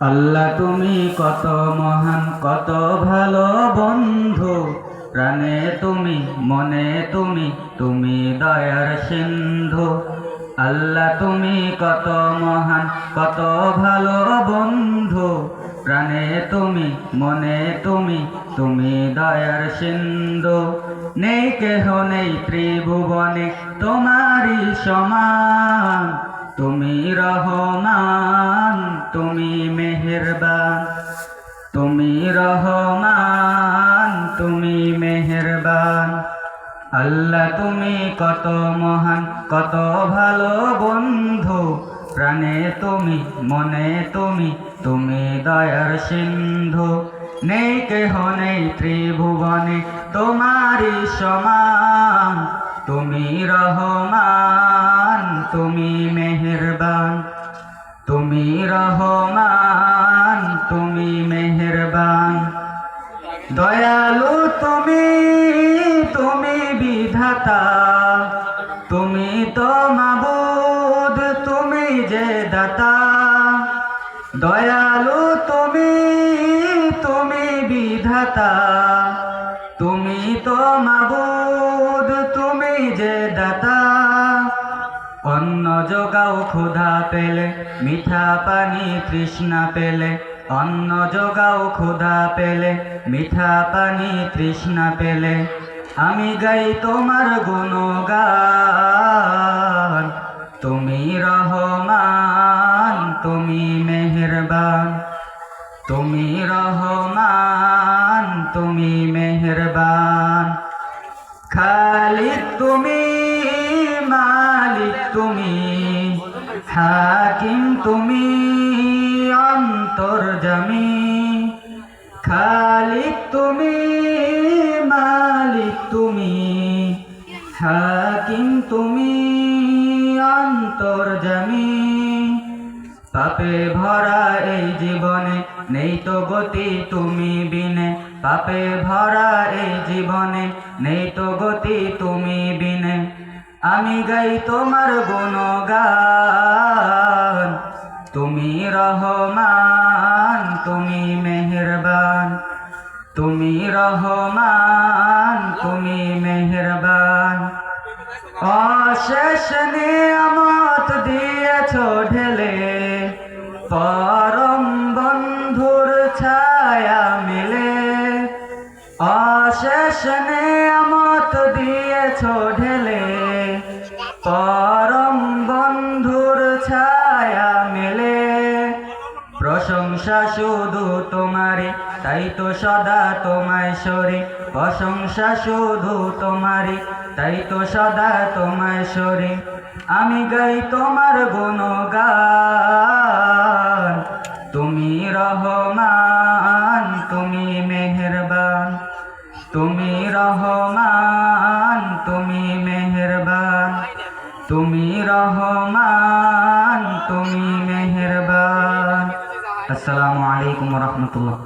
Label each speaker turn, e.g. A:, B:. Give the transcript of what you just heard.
A: আল্লাহ তুমি কত মহান, কত ভালো বন্ধু। প্রাণে তুমি, মনে তুমি, তুমি দয়ার সিন্ধু। আল্লাহ তুমি কত মহান, কত ভালো বন্ধু। প্রাণে তুমি, মনে তুমি, তুমি দয়ার সিন্ধু। নেই কেহ নেই ত্রিভুবনে তোমারই সমান। তুমি রহমান, তুমি মেহেরবান, তুমি রহমান, তুমি মেহেরবান। আল্লাহ তুমি কত মহান, কত ভালো বন্ধু। প্রাণে তুমি, মনে তুমি, তুমি দয়ার সিন্ধু। নেই কেহ নেই ত্রিভুবনে তোমারই সমান। তুমি রহমান, তুমি মেহেরবান, তুমি রহমান, তুমি মেহেরবান। দয়ালু তুমি, তুমি বিধাতা, তুমি তো মাবুদ, তুমি যে দাতা। দয়ালু তুমি, তুমি বিধাতা, তুমি তো মাবুদ, তুমি যে দাতা। অন্ন যোগাও ক্ষুধা পেলে, মিঠা পানি তৃষ্ণা পেলে। অন্ন যোগাও ক্ষুধা পেলে, মিঠা পানি তৃষ্ণা পেলে। আমি গাই তোমার গুণগান। তুমি রহমান, তুমি মেহেরবান, তুমি রহমান, তুমি মেহেরবান। খালিক তুমি, মালিক তুমি, হাকিম তুমি, অন্তর্যামী। খালিক তুমি, মালিক তুমি, হাকিম তুমি, অন্তর্যামী। পাপে ভরা এই জীবনে নেই তো গতি তুমি বিনে। পাপে ভরা এই জীবনে নেই তো গতি তুমি বিনে। আমি গাই তোমার গুণগান। তুমি রহমান, তুমি মেহেরবান, তুমি রহমান, তুমি মেহেরবান। অশেষ নিয়ামত দিয়েছ ঢেলে, পরম বন্ধুর ছায়া মিলে। অশেষ নিয়ামত দিয়েছ ঢেলে, পরম বন্ধুর ছায়া মিলে। প্রশংসা শুধু তোমারই, তাই তো সদা তোমায় সরি। প্রশংসা শুধু তোমারই, তাই তো সদা তোমায় সরি। আমি গাই তোমার গুণগান। তুমি রহমান, তুমি মেহেরবান, তুমি রহমান, তুমি মেহেরবান, তুমি রহমান, তুমি মেহেরবান। আসসালামু আলাইকুম ওয়া রাহমাতুল্লাহ।